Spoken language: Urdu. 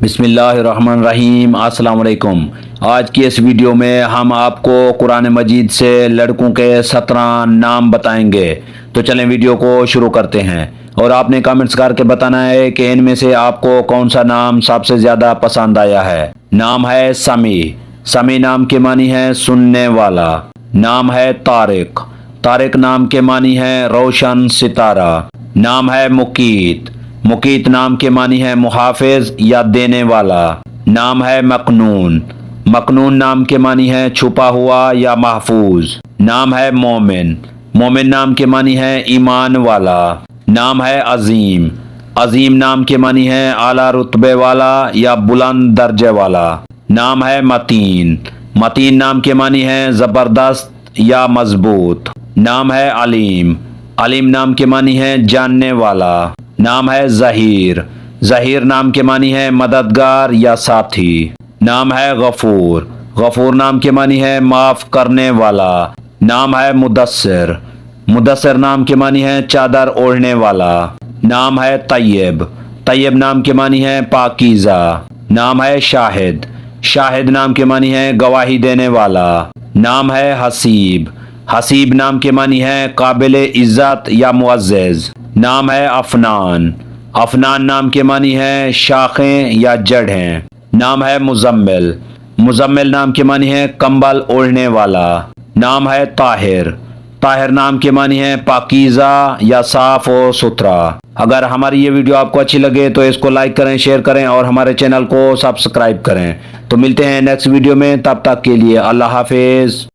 بسم اللہ الرحمن الرحیم۔ السلام علیکم۔ آج کی اس ویڈیو میں ہم آپ کو قرآن مجید سے لڑکوں کے 17 نام بتائیں گے۔ تو چلیں ویڈیو کو شروع کرتے ہیں، اور آپ نے کامنٹس کر کے بتانا ہے کہ ان میں سے آپ کو کون سا نام سب سے زیادہ پسند آیا ہے۔ نام ہے سمیع۔ سمیع نام کے معنی ہے سننے والا۔ نام ہے طارق۔ طارق نام کے معنی ہے روشن ستارہ۔ نام ہے مقیت۔ مقیت نام کے معنی ہے محافظ یا دینے والا۔ نام ہے مکنون۔ مکنون نام کے معنی ہے چھپا ہوا یا محفوظ۔ نام ہے مومن۔ مومن نام کے معنی ہے ایمان والا۔ نام ہے عظیم۔ عظیم نام کے معنی ہے اعلیٰ رتبے والا یا بلند درجے والا۔ نام ہے متین۔ متین نام کے معنی ہے زبردست یا مضبوط۔ نام ہے علیم۔ علیم نام کے معنی ہے جاننے والا۔ نام ہے ظہیر۔ ظہیر نام کے معنی ہے مددگار یا ساتھی۔ نام ہے غفور۔ غفور نام کے معنی ہے معاف کرنے والا۔ نام ہے مدثر۔ مدثر نام کے معنی ہے چادر اوڑھنے والا۔ نام ہے طیب۔ طیب نام کے معنی ہے پاکیزہ۔ نام ہے شاہد۔ شاہد نام کے معنی ہے گواہی دینے والا۔ نام ہے حسیب۔ حسیب نام کے معنی ہے قابل عزت یا معزز۔ نام ہے افنان۔ افنان نام کے معنی ہے شاخیں یا جڑیں۔ نام ہے مزمل۔ مزمل نام کے معنی ہے کمبل اوڑھنے والا۔ نام ہے طاہر۔ طاہر نام کے معنی ہے پاکیزہ یا صاف و ستھرا۔ اگر ہماری یہ ویڈیو آپ کو اچھی لگے تو اس کو لائک کریں، شیئر کریں اور ہمارے چینل کو سبسکرائب کریں۔ تو ملتے ہیں نیکسٹ ویڈیو میں، تب تک کے لیے اللہ حافظ۔